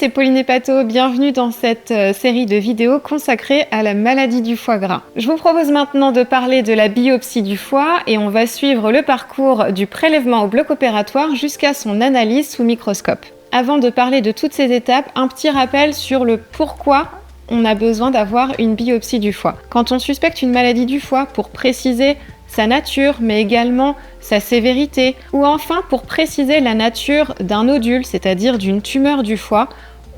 c'est Pauline Epato, bienvenue dans cette série de vidéos consacrée à la maladie du foie gras. Je vous propose maintenant de parler de la biopsie du foie et on va suivre le parcours du prélèvement au bloc opératoire jusqu'à son analyse sous microscope. Avant de parler de toutes ces étapes, un petit rappel sur le pourquoi on a besoin d'avoir une biopsie du foie. Quand on suspecte une maladie du foie, pour préciser sa nature, mais également sa sévérité, ou enfin pour préciser la nature d'un nodule, c'est-à-dire d'une tumeur du foie,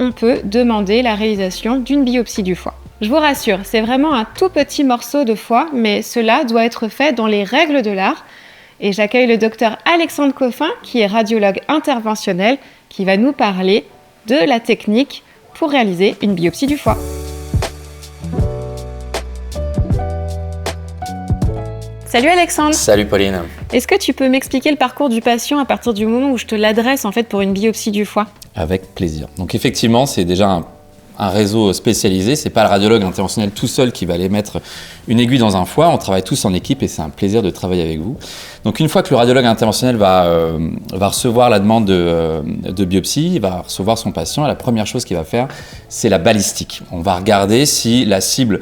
on peut demander la réalisation d'une biopsie du foie. Je vous rassure, c'est vraiment un tout petit morceau de foie, mais cela doit être fait dans les règles de l'art. Et j'accueille le docteur Alexandre Coffin, qui est radiologue interventionnel, qui va nous parler de la technique pour réaliser une biopsie du foie. Salut Alexandre. Salut Pauline. Est-ce que tu peux m'expliquer le parcours du patient à partir du moment où je te l'adresse en fait pour une biopsie du foie ? Avec plaisir. Donc effectivement, c'est déjà un réseau spécialisé. C'est pas le radiologue interventionnel tout seul qui va aller mettre une aiguille dans un foie. On travaille tous en équipe et c'est un plaisir de travailler avec vous. Donc une fois que le radiologue interventionnel va recevoir la demande de biopsie, il va recevoir son patient et la première chose qu'il va faire, c'est la balistique. On va regarder si la cible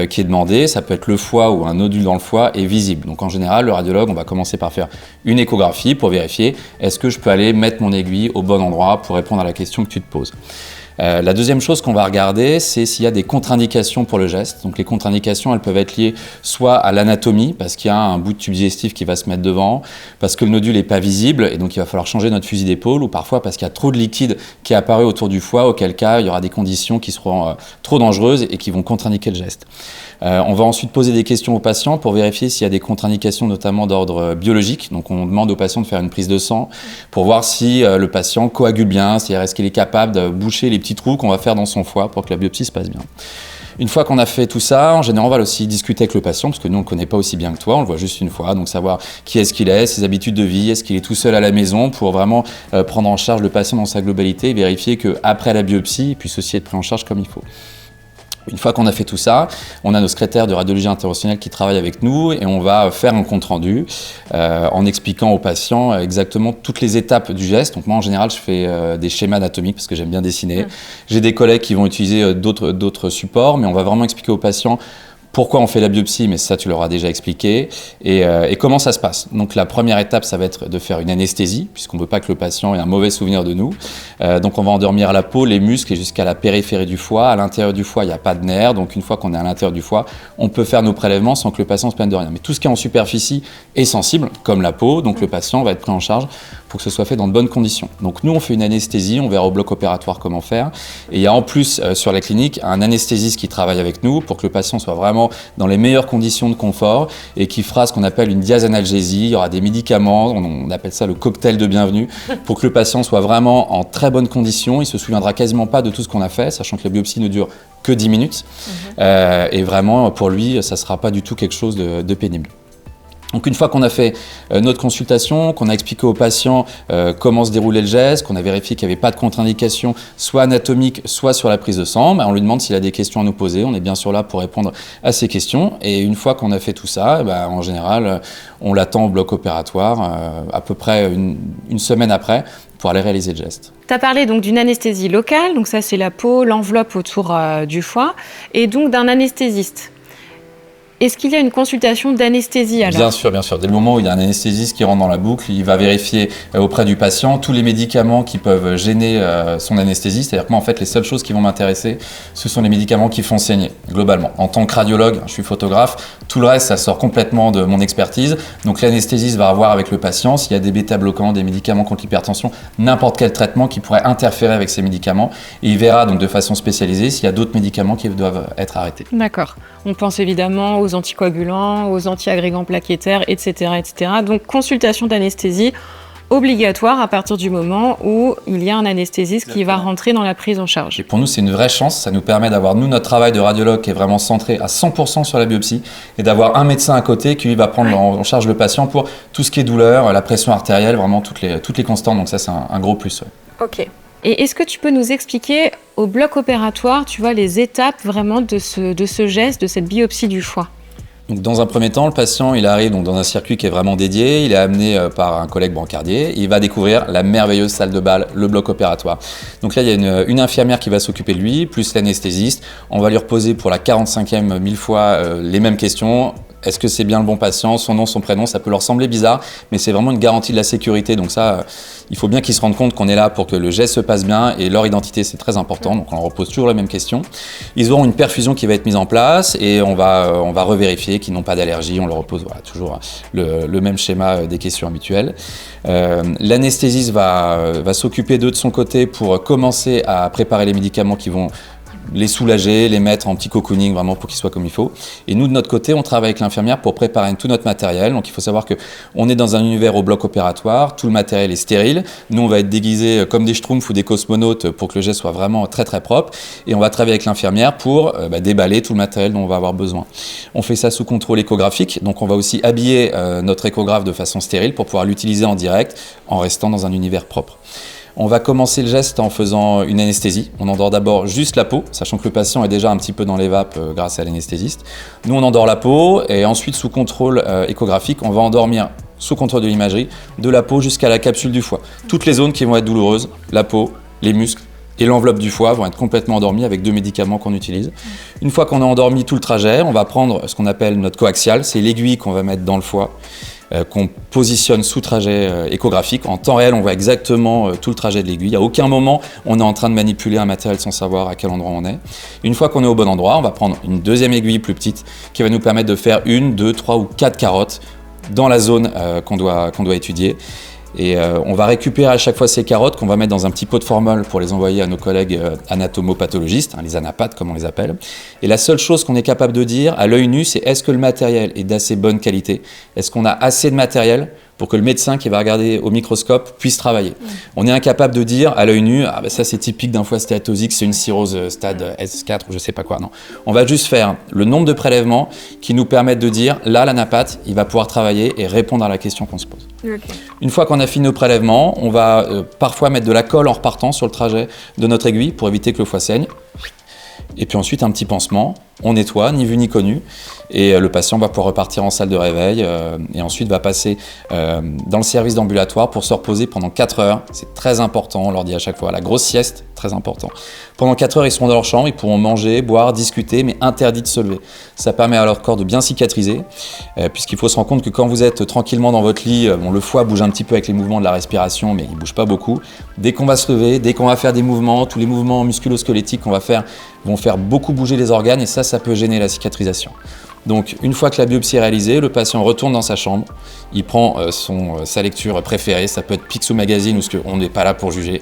qui est demandée, ça peut être le foie ou un nodule dans le foie, est visible. Donc en général, le radiologue, on va commencer par faire une échographie pour vérifier est-ce que je peux aller mettre mon aiguille au bon endroit pour répondre à la question que tu te poses. La deuxième chose qu'on va regarder, c'est s'il y a des contre-indications pour le geste. Donc les contre-indications, elles peuvent être liées soit à l'anatomie, parce qu'il y a un bout de tube digestif qui va se mettre devant, parce que le nodule n'est pas visible, et donc il va falloir changer notre fusil d'épaule, ou parfois parce qu'il y a trop de liquide qui est apparu autour du foie, auquel cas il y aura des conditions qui seront trop dangereuses et qui vont contre-indiquer le geste. On va ensuite poser des questions aux patients pour vérifier s'il y a des contre-indications, notamment d'ordre biologique. Donc on demande aux patients de faire une prise de sang pour voir si le patient coagule bien, c'est-à-dire est-ce qu'il est capable de boucher les petits trous qu'on va faire dans son foie pour que la biopsie se passe bien. Une fois qu'on a fait tout ça, en général, on va aussi discuter avec le patient, parce que nous, on ne le connaît pas aussi bien que toi, on le voit juste une fois, donc savoir qui est-ce qu'il est, ses habitudes de vie, est-ce qu'il est tout seul à la maison, pour vraiment prendre en charge le patient dans sa globalité et vérifier qu'après la biopsie, il puisse aussi être pris en charge comme il faut. Une fois qu'on a fait tout ça, on a nos secrétaires de radiologie interventionnelle qui travaillent avec nous et on va faire un compte-rendu en expliquant aux patients exactement toutes les étapes du geste. Donc moi, en général, je fais des schémas anatomiques parce que j'aime bien dessiner. J'ai des collègues qui vont utiliser d'autres supports, mais on va vraiment expliquer aux patients pourquoi on fait la biopsie, mais ça tu leur as déjà expliqué, et comment ça se passe. Donc la première étape, ça va être de faire une anesthésie, puisqu'on ne veut pas que le patient ait un mauvais souvenir de nous. Donc on va endormir la peau, les muscles et jusqu'à la périphérie du foie. À l'intérieur du foie, il n'y a pas de nerfs, donc une fois qu'on est à l'intérieur du foie, on peut faire nos prélèvements sans que le patient se plaigne de rien. Mais tout ce qui est en superficie est sensible, comme la peau, donc le patient va être pris en charge pour que ce soit fait dans de bonnes conditions. Donc nous, on fait une anesthésie, on verra au bloc opératoire comment faire. Et il y a en plus sur la clinique un anesthésiste qui travaille avec nous pour que le patient soit vraiment dans les meilleures conditions de confort et qui fera ce qu'on appelle une diazanalgésie. Il y aura des médicaments, on appelle ça le cocktail de bienvenue, pour que le patient soit vraiment en très bonnes conditions. Il se souviendra quasiment pas de tout ce qu'on a fait, sachant que la biopsie ne dure que 10 minutes. Et vraiment, pour lui, ça ne sera pas du tout quelque chose de pénible. Donc une fois qu'on a fait notre consultation, qu'on a expliqué au patient comment se déroulait le geste, qu'on a vérifié qu'il n'y avait pas de contre-indication, soit anatomique, soit sur la prise de sang, on lui demande s'il a des questions à nous poser. On est bien sûr là pour répondre à ces questions. Et une fois qu'on a fait tout ça, en général, on l'attend au bloc opératoire à peu près une semaine après pour aller réaliser le geste. Tu as parlé donc d'une anesthésie locale, donc ça c'est la peau, l'enveloppe autour du foie, et donc d'un anesthésiste. Est-ce qu'il y a une consultation d'anesthésie alors ? Bien sûr, bien sûr. Dès le moment où il y a un anesthésiste qui rentre dans la boucle, il va vérifier auprès du patient tous les médicaments qui peuvent gêner son anesthésie. C'est-à-dire que moi, en fait, les seules choses qui vont m'intéresser, ce sont les médicaments qui font saigner, globalement. En tant que radiologue, je suis photographe, tout le reste, ça sort complètement de mon expertise. Donc l'anesthésiste va voir avec le patient s'il y a des bêta-bloquants, des médicaments contre l'hypertension, n'importe quel traitement qui pourrait interférer avec ces médicaments. Et il verra donc de façon spécialisée s'il y a d'autres médicaments qui doivent être arrêtés. D'accord. On pense évidemment aux anticoagulants, aux antiagrégants plaquettaires, etc., etc. Donc consultation d'anesthésie obligatoire à partir du moment où il y a un anesthésiste qui va rentrer dans la prise en charge. Et pour nous, c'est une vraie chance. Ça nous permet d'avoir, nous, notre travail de radiologue qui est vraiment centré à 100% sur la biopsie et d'avoir un médecin à côté qui lui va prendre en charge le patient pour tout ce qui est douleur, la pression artérielle, vraiment toutes les constantes. Donc ça, c'est un gros plus. Ouais. Ok. Et est-ce que tu peux nous expliquer au bloc opératoire, tu vois, les étapes vraiment de ce geste, de cette biopsie du foie ? Donc, dans un premier temps, le patient il arrive donc, dans un circuit qui est vraiment dédié, il est amené par un collègue brancardier, il va découvrir la merveilleuse salle de bal, le bloc opératoire. Donc là, il y a une infirmière qui va s'occuper de lui, plus l'anesthésiste. On va lui reposer pour la 45e 1000 fois les mêmes questions. Est-ce que c'est bien le bon patient, son nom, son prénom, ça peut leur sembler bizarre, mais c'est vraiment une garantie de la sécurité. Donc ça, il faut bien qu'ils se rendent compte qu'on est là pour que le geste se passe bien et leur identité, c'est très important. Donc on leur repose toujours les mêmes questions. Ils auront une perfusion qui va être mise en place et on va revérifier qu'ils n'ont pas d'allergie. On leur repose toujours le même schéma des questions habituelles. L'anesthésiste va s'occuper d'eux de son côté pour commencer à préparer les médicaments qui vont les soulager, les mettre en petit cocooning vraiment pour qu'ils soient comme il faut. Et nous, de notre côté, on travaille avec l'infirmière pour préparer tout notre matériel. Donc il faut savoir qu'on est dans un univers au bloc opératoire, tout le matériel est stérile. Nous, on va être déguisés comme des schtroumpfs ou des cosmonautes pour que le geste soit vraiment très très propre. Et on va travailler avec l'infirmière pour déballer tout le matériel dont on va avoir besoin. On fait ça sous contrôle échographique. Donc on va aussi habiller notre échographe de façon stérile pour pouvoir l'utiliser en direct en restant dans un univers propre. On va commencer le geste en faisant une anesthésie. On endort d'abord juste la peau, sachant que le patient est déjà un petit peu dans les vapes grâce à l'anesthésiste. Nous, on endort la peau et ensuite, sous contrôle échographique, on va endormir sous contrôle de l'imagerie, de la peau jusqu'à la capsule du foie. Toutes les zones qui vont être douloureuses, la peau, les muscles et l'enveloppe du foie vont être complètement endormies avec 2 médicaments qu'on utilise. Une fois qu'on a endormi tout le trajet, on va prendre ce qu'on appelle notre coaxial, c'est l'aiguille qu'on va mettre dans le foie, qu'on positionne sous trajet échographique. En temps réel, on voit exactement tout le trajet de l'aiguille. À aucun moment, on est en train de manipuler un matériel sans savoir à quel endroit on est. Une fois qu'on est au bon endroit, on va prendre une deuxième aiguille plus petite qui va nous permettre de faire 1, 2, 3 ou 4 carottes dans la zone qu'on doit étudier. Et on va récupérer à chaque fois ces carottes qu'on va mettre dans un petit pot de formol pour les envoyer à nos collègues anatomopathologistes, les anapathes comme on les appelle. Et la seule chose qu'on est capable de dire à l'œil nu, c'est est-ce que le matériel est d'assez bonne qualité? Est-ce qu'on a assez de matériel pour que le médecin qui va regarder au microscope puisse travailler? On est incapable de dire à l'œil nu, ça c'est typique d'un foie stéatosique, c'est une cirrhose stade S4 ou je sais pas quoi. Non. On va juste faire le nombre de prélèvements qui nous permettent de dire, là l'anapathe, il va pouvoir travailler et répondre à la question qu'on se pose. Okay. Une fois qu'on a fini nos prélèvements, on va parfois mettre de la colle en repartant sur le trajet de notre aiguille pour éviter que le foie saigne. Et puis ensuite un petit pansement, on nettoie, ni vu ni connu, et le patient va pouvoir repartir en salle de réveil et ensuite va passer dans le service d'ambulatoire pour se reposer pendant 4 heures. C'est très important, on leur dit à chaque fois, la grosse sieste, très important. Pendant 4 heures, ils seront dans leur chambre, ils pourront manger, boire, discuter, mais interdit de se lever. Ça permet à leur corps de bien cicatriser, puisqu'il faut se rendre compte que quand vous êtes tranquillement dans votre lit, le foie bouge un petit peu avec les mouvements de la respiration, mais il ne bouge pas beaucoup. Dès qu'on va se lever, dès qu'on va faire des mouvements, tous les mouvements musculo-squelettiques qu'on va faire vont faire beaucoup bouger les organes, et ça peut gêner la cicatrisation. Donc, une fois que la biopsie est réalisée, le patient retourne dans sa chambre, il prend sa lecture préférée, ça peut être Picsou Magazine ou ce qu'on n'est pas là pour juger,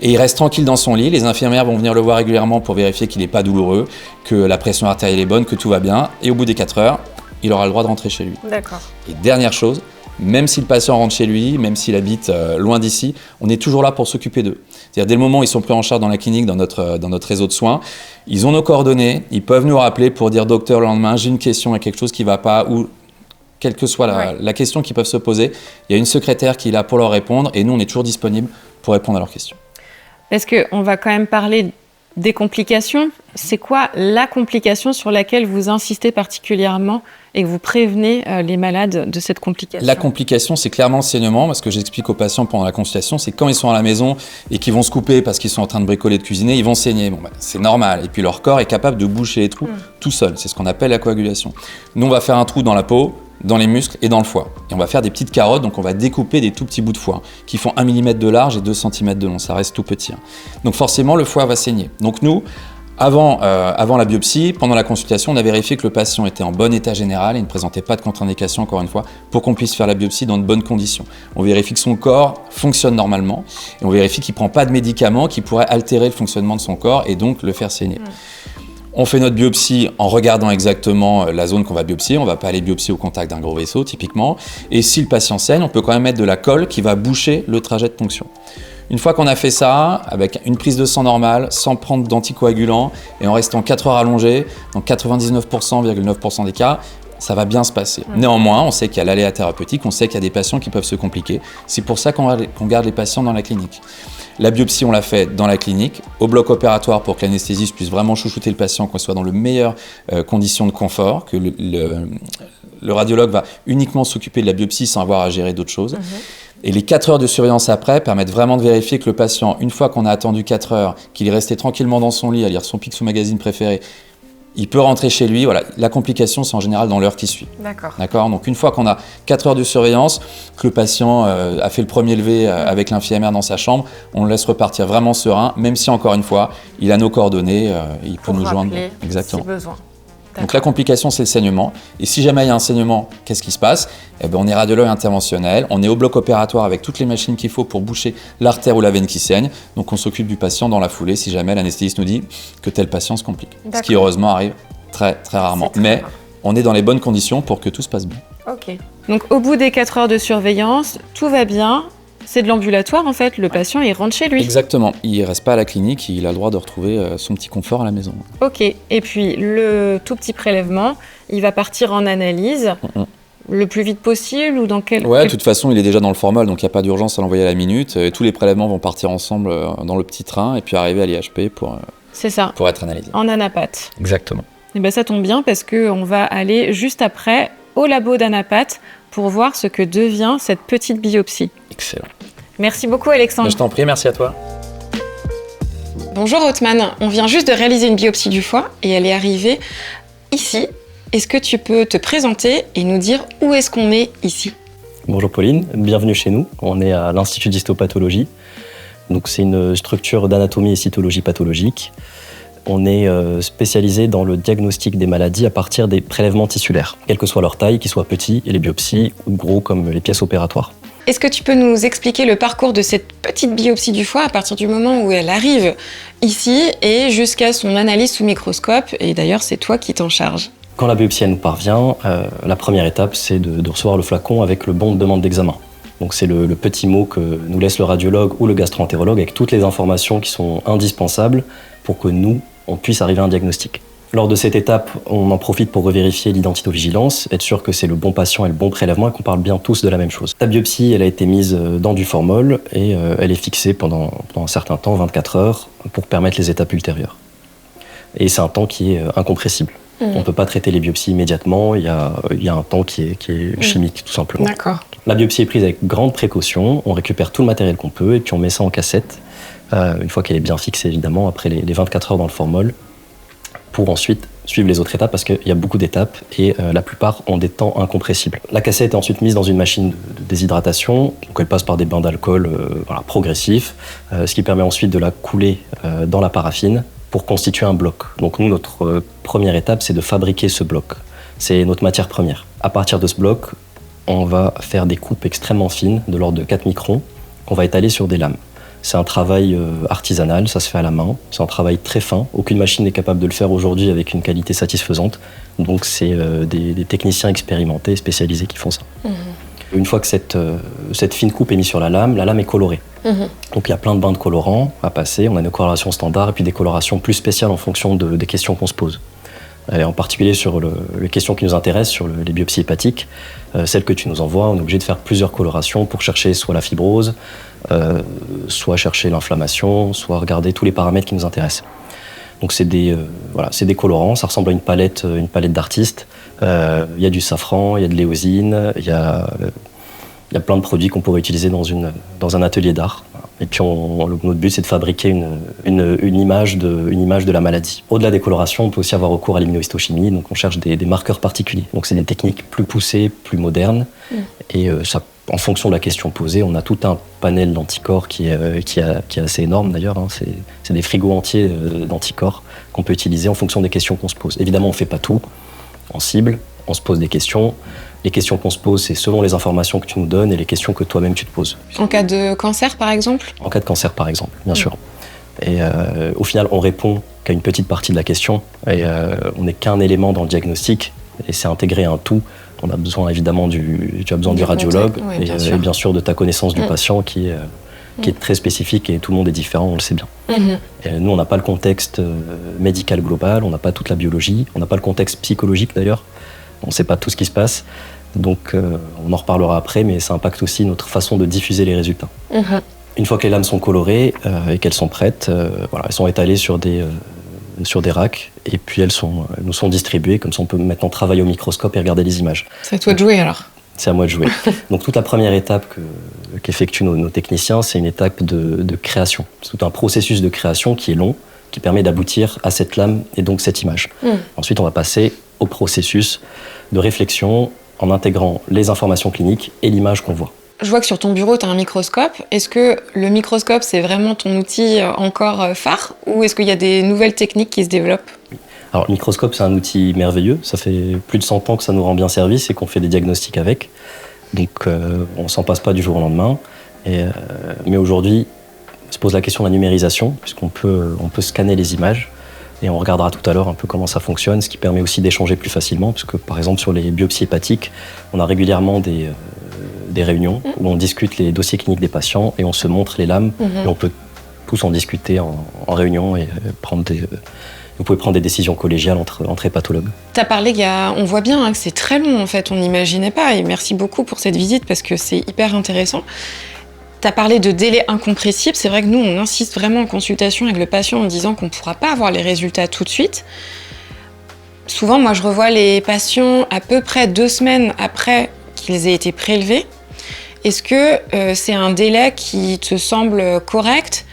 et il reste tranquille dans son lit. Les infirmières vont venir le voir régulièrement pour vérifier qu'il n'est pas douloureux, que la pression artérielle est bonne, que tout va bien, et au bout des 4 heures, il aura le droit de rentrer chez lui. D'accord. Et dernière chose, même si le patient rentre chez lui, même s'il habite loin d'ici, on est toujours là pour s'occuper d'eux. C'est-à-dire dès le moment où ils sont pris en charge dans la clinique, dans notre réseau de soins, ils ont nos coordonnées, ils peuvent nous rappeler pour dire « docteur, le lendemain, j'ai une question, il y a quelque chose qui ne va pas » ou quelle que soit la question qu'ils peuvent se poser, il y a une secrétaire qui est là pour leur répondre et nous, on est toujours disponible pour répondre à leurs questions. Est-ce qu'on va quand même parler des complications? C'est quoi la complication sur laquelle vous insistez particulièrement et que vous prévenez les malades de cette complication? La complication, c'est clairement le saignement, parce que j'explique aux patients pendant la consultation, c'est quand ils sont à la maison et qu'ils vont se couper parce qu'ils sont en train de bricoler, de cuisiner, ils vont saigner. C'est normal. Et puis leur corps est capable de boucher les trous tout seul. C'est ce qu'on appelle la coagulation. Nous, on va faire un trou dans la peau, dans les muscles et dans le foie. Et on va faire des petites carottes, donc on va découper des tout petits bouts de foie qui font 1 mm de large et 2 cm de long. Ça reste tout petit. Donc forcément, le foie va saigner. Donc nous, avant la biopsie, pendant la consultation, on a vérifié que le patient était en bon état général et ne présentait pas de contre-indication, encore une fois, pour qu'on puisse faire la biopsie dans de bonnes conditions. On vérifie que son corps fonctionne normalement et on vérifie qu'il ne prend pas de médicaments qui pourraient altérer le fonctionnement de son corps et donc le faire saigner. On fait notre biopsie en regardant exactement la zone qu'on va biopsier. On ne va pas aller biopsier au contact d'un gros vaisseau, typiquement. Et si le patient saigne, on peut quand même mettre de la colle qui va boucher le trajet de ponction. Une fois qu'on a fait ça, avec une prise de sang normale, sans prendre d'anticoagulants et en restant 4 heures allongé, dans 99,9% des cas, ça va bien se passer. Néanmoins, on sait qu'il y a l'aléa thérapeutique, on sait qu'il y a des patients qui peuvent se compliquer. C'est pour ça qu'on garde les patients dans la clinique. La biopsie, on l'a fait dans la clinique, au bloc opératoire pour que l'anesthésiste puisse vraiment chouchouter le patient, qu'on soit dans les meilleures conditions de confort, que le radiologue va uniquement s'occuper de la biopsie sans avoir à gérer d'autres choses. Et les 4 heures de surveillance après permettent vraiment de vérifier que le patient, une fois qu'on a attendu 4 heures, qu'il est resté tranquillement dans son lit à lire son Picsou Magazine préféré, il peut rentrer chez lui. Voilà. La complication, c'est en général dans l'heure qui suit. D'accord. Donc une fois qu'on a 4 heures de surveillance, que le patient a fait le premier levé avec l'infirmière dans sa chambre, on le laisse repartir vraiment serein, même si encore une fois, il a nos coordonnées, il peut nous joindre. Exactement. Si besoin. Donc la complication, c'est le saignement. Et si jamais il y a un saignement, qu'est-ce qui se passe ? On est radiologue interventionnel, on est au bloc opératoire avec toutes les machines qu'il faut pour boucher l'artère ou la veine qui saigne. Donc on s'occupe du patient dans la foulée si jamais l'anesthésiste nous dit que tel patient se complique. Ce qui heureusement arrive très très rarement. Mais on est dans les bonnes conditions pour que tout se passe bien. Ok. Donc au bout des 4 heures de surveillance, tout va bien. C'est de l'ambulatoire en fait, le patient il rentre chez lui. Exactement, il ne reste pas à la clinique, il a le droit de retrouver son petit confort à la maison. Ok, et puis le tout petit prélèvement, il va partir en analyse le plus vite possible ou dans quel... Ouais, de toute façon il est déjà dans le formol, donc il n'y a pas d'urgence à l'envoyer à la minute. Tous les prélèvements vont partir ensemble dans le petit train et puis arriver à l'IHP pour être analysé. En anapath. Exactement. Et bien ça tombe bien parce qu'on va aller juste après au labo d'anapath pour voir ce que devient cette petite biopsie. Excellent. Merci beaucoup Alexandre. Je t'en prie, merci à toi. Bonjour Othman, on vient juste de réaliser une biopsie du foie et elle est arrivée ici. Est-ce que tu peux te présenter et nous dire où est-ce qu'on est ici ? Bonjour Pauline, bienvenue chez nous. On est à l'Institut d'histopathologie. Donc c'est une structure d'anatomie et cytologie pathologique. On est spécialisé dans le diagnostic des maladies à partir des prélèvements tissulaires, quelle que soit leur taille, qu'ils soient petits et les biopsies, ou gros comme les pièces opératoires. Est-ce que tu peux nous expliquer le parcours de cette petite biopsie du foie à partir du moment où elle arrive ici et jusqu'à son analyse sous microscope ? Et d'ailleurs, c'est toi qui t'en charges. Quand la biopsie nous parvient, la première étape, c'est de recevoir le flacon avec le bon de demande d'examen. Donc c'est le petit mot que nous laisse le radiologue ou le gastro-entérologue avec toutes les informations qui sont indispensables pour que nous, on puisse arriver à un diagnostic. Lors de cette étape, on en profite pour revérifier l'identitovigilance, être sûr que c'est le bon patient et le bon prélèvement et qu'on parle bien tous de la même chose. La biopsie, elle a été mise dans du formol et elle est fixée pendant un certain temps, 24 heures, pour permettre les étapes ultérieures. Et c'est un temps qui est incompressible. On ne peut pas traiter les biopsies immédiatement, il y a un temps qui est chimique, tout simplement. D'accord. La biopsie est prise avec grande précaution, on récupère tout le matériel qu'on peut et puis on met ça en cassette, une fois qu'elle est bien fixée évidemment, après les 24 heures dans le formol, pour ensuite suivre les autres étapes parce qu'il y a beaucoup d'étapes et la plupart ont des temps incompressibles. La cassette est ensuite mise dans une machine de déshydratation, donc elle passe par des bains d'alcool progressifs, ce qui permet ensuite de la couler dans la paraffine pour constituer un bloc. Donc nous, notre première étape, c'est de fabriquer ce bloc. C'est notre matière première. À partir de ce bloc, on va faire des coupes extrêmement fines, de l'ordre de 4 microns, qu'on va étaler sur des lames. C'est un travail artisanal, ça se fait à la main, c'est un travail très fin. Aucune machine n'est capable de le faire aujourd'hui avec une qualité satisfaisante. Donc c'est des techniciens expérimentés, spécialisés qui font ça. Une fois que cette fine coupe est mise sur la lame est colorée. Donc il y a plein de bains de colorants à passer, on a une coloration standard et puis des colorations plus spéciales en fonction des questions qu'on se pose. Et en particulier sur les questions qui nous intéressent, sur les biopsies hépatiques, celles que tu nous envoies, on est obligé de faire plusieurs colorations pour chercher soit la fibrose, soit chercher l'inflammation, soit regarder tous les paramètres qui nous intéressent. Donc c'est des colorants, ça ressemble à une palette d'artistes. Il y a du safran, il y a de l'éosine, il y a plein de produits qu'on pourrait utiliser dans un atelier d'art. Et puis notre but, c'est de fabriquer une image de la maladie. Au-delà des colorations, on peut aussi avoir recours à l'immunohistochimie, donc on cherche des marqueurs particuliers. Donc c'est des techniques plus poussées, plus modernes, et en fonction de la question posée, on a tout un panel d'anticorps qui est assez énorme d'ailleurs. C'est des frigos entiers d'anticorps qu'on peut utiliser en fonction des questions qu'on se pose. Évidemment, on ne fait pas tout en cible, on se pose des questions. Les questions qu'on se pose, c'est selon les informations que tu nous donnes et les questions que toi-même tu te poses. En cas de cancer, par exemple ? En cas de cancer, par exemple, bien sûr. Et au final, on répond qu'à une petite partie de la question. Et on n'est qu'un élément dans le diagnostic. Et c'est intégré à un tout. On a besoin évidemment tu as besoin du radiologue et bien sûr de ta connaissance du patient qui est très spécifique et tout le monde est différent, on le sait bien. Et nous, on n'a pas le contexte médical global, on n'a pas toute la biologie, on n'a pas le contexte psychologique d'ailleurs. On ne sait pas tout ce qui se passe. Donc on en reparlera après, mais ça impacte aussi notre façon de diffuser les résultats. Une fois que les lames sont colorées et qu'elles sont prêtes, elles sont étalées sur des racks et puis elles nous sont distribuées. Comme ça, on peut maintenant travailler au microscope et regarder les images. C'est à toi de jouer alors. C'est à moi de jouer. Donc toute la première étape qu'effectuent nos techniciens, c'est une étape de création. C'est tout un processus de création qui est long, qui permet d'aboutir à cette lame et donc cette image. Ensuite, on va passer au processus de réflexion en intégrant les informations cliniques et l'image qu'on voit. Je vois que sur ton bureau, tu as un microscope. Est-ce que le microscope, c'est vraiment ton outil encore phare ou est-ce qu'il y a des nouvelles techniques qui se développent ? Alors, le microscope, c'est un outil merveilleux. Ça fait plus de 100 ans que ça nous rend bien service et qu'on fait des diagnostics avec. Donc, on s'en passe pas du jour au lendemain. Mais aujourd'hui, se pose la question de la numérisation, puisqu'on peut scanner les images. Et on regardera tout à l'heure un peu comment ça fonctionne, ce qui permet aussi d'échanger plus facilement, parce que par exemple sur les biopsies hépatiques, on a régulièrement des réunions où on discute les dossiers cliniques des patients et on se montre les lames et on peut tous en discuter en réunion et vous pouvez prendre des décisions collégiales entre hépatologues. Tu as parlé, on voit bien que c'est très long en fait, on n'imaginait pas et merci beaucoup pour cette visite parce que c'est hyper intéressant. Tu as parlé de délai incompressible. C'est vrai que nous, on insiste vraiment en consultation avec le patient en disant qu'on ne pourra pas avoir les résultats tout de suite. Souvent, moi, je revois les patients à peu près 2 semaines après qu'ils aient été prélevés. Est-ce que c'est un délai qui te semble correct ?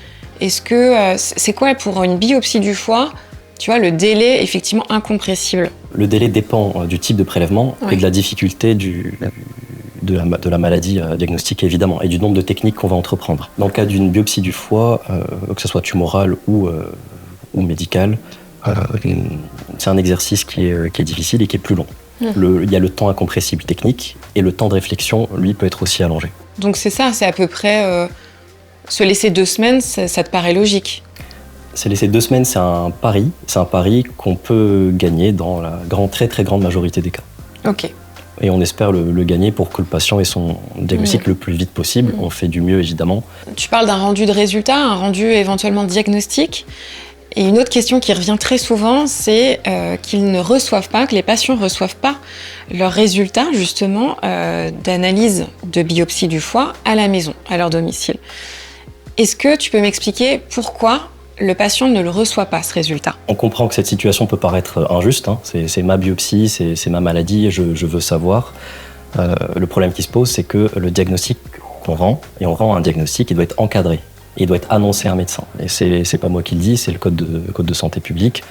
Est-ce que c'est quoi pour une biopsie du foie ? Tu vois, le délai effectivement incompressible. Le délai dépend du type de prélèvement et de la difficulté de la maladie diagnostiquée, évidemment, et du nombre de techniques qu'on va entreprendre. Dans le cas d'une biopsie du foie, que ce soit tumorale ou médicale, c'est un exercice qui est difficile et qui est plus long. Il y a le temps incompressible technique et le temps de réflexion, lui, peut être aussi allongé. Donc c'est ça, c'est à peu près... se laisser 2 semaines, ça te paraît logique ? Se laisser 2 semaines, c'est un pari. C'est un pari qu'on peut gagner dans la très très grande majorité des cas. Ok. Et on espère le gagner pour que le patient ait son diagnostic le plus vite possible. On fait du mieux, évidemment. Tu parles d'un rendu de résultat, un rendu éventuellement diagnostic. Et une autre question qui revient très souvent, c'est qu'ils ne reçoivent pas, que les patients ne reçoivent pas leurs résultats, justement, d'analyse de biopsie du foie à la maison, à leur domicile. Est-ce que tu peux m'expliquer pourquoi le patient ne le reçoit pas, ce résultat ? On comprend que cette situation peut paraître injuste. C'est ma biopsie, c'est ma maladie, je veux savoir. Le problème qui se pose, c'est que le diagnostic qu'on rend, et on rend un diagnostic, il doit être encadré. Il doit être annoncé à un médecin. Et c'est pas moi qui le dis, c'est le code de santé publique.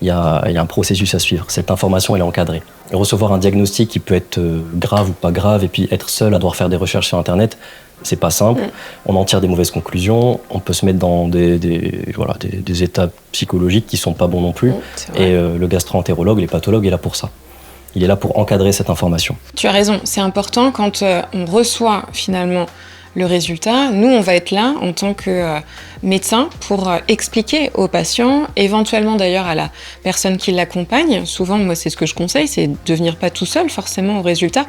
Il y a un processus à suivre. Cette information, elle est encadrée. Et recevoir un diagnostic qui peut être grave ou pas grave, et puis être seul à devoir faire des recherches sur Internet, c'est pas simple. On en tire des mauvaises conclusions. On peut se mettre dans des états psychologiques qui sont pas bons non plus. Et le gastro-entérologue, les pathologues, est là pour ça. Il est là pour encadrer cette information. Tu as raison, c'est important quand on reçoit finalement le résultat. Nous, on va être là en tant que médecin pour expliquer aux patients, éventuellement d'ailleurs à la personne qui l'accompagne. Souvent, moi, c'est ce que je conseille, c'est de venir pas tout seul forcément au résultat,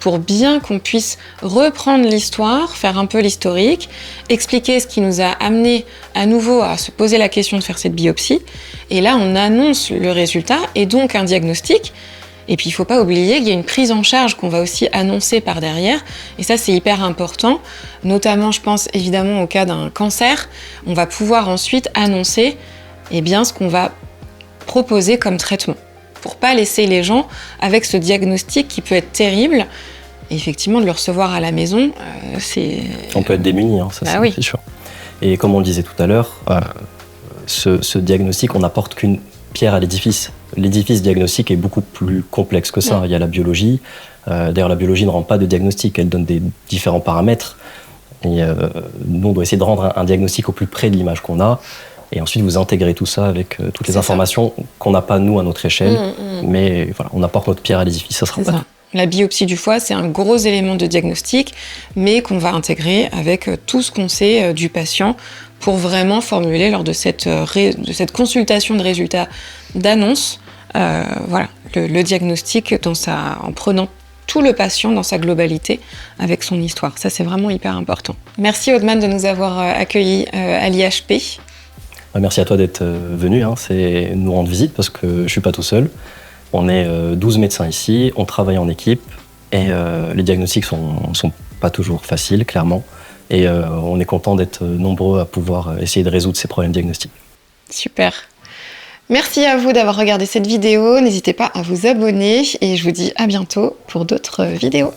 pour bien qu'on puisse reprendre l'histoire, faire un peu l'historique, expliquer ce qui nous a amené à nouveau à se poser la question de faire cette biopsie. Et là, on annonce le résultat et donc un diagnostic. Et puis, il ne faut pas oublier qu'il y a une prise en charge qu'on va aussi annoncer par derrière. Et ça, c'est hyper important. Notamment, je pense évidemment au cas d'un cancer. On va pouvoir ensuite annoncer ce qu'on va proposer comme traitement. Pour ne pas laisser les gens avec ce diagnostic qui peut être terrible. Et effectivement, de le recevoir à la maison, c'est... On peut être démuni, c'est sûr. Et comme on le disait tout à l'heure, ce diagnostic, on n'apporte qu'une pierre à l'édifice. L'édifice diagnostique est beaucoup plus complexe que ça. Il y a la biologie. D'ailleurs, la biologie ne rend pas de diagnostic. Elle donne des différents paramètres. Et nous, on doit essayer de rendre un diagnostic au plus près de l'image qu'on a. Et ensuite, vous intégrez tout ça avec toutes les informations qu'on n'a pas, nous, à notre échelle. Mais voilà, on apporte notre pierre à l'édifice. Ça sera pas tout. La biopsie du foie, c'est un gros élément de diagnostic, mais qu'on va intégrer avec tout ce qu'on sait du patient pour vraiment formuler lors de cette consultation de résultats d'annonce, le diagnostic en prenant tout le patient dans sa globalité avec son histoire. Ça, c'est vraiment hyper important. Merci Audeman de nous avoir accueillis à l'IHP. Merci à toi d'être venu, c'est nous rendre visite parce que je suis pas tout seul. On est 12 médecins ici, on travaille en équipe et les diagnostics sont pas toujours faciles, clairement. Et on est content d'être nombreux à pouvoir essayer de résoudre ces problèmes diagnostiques. Super. Merci à vous d'avoir regardé cette vidéo. N'hésitez pas à vous abonner et je vous dis à bientôt pour d'autres vidéos.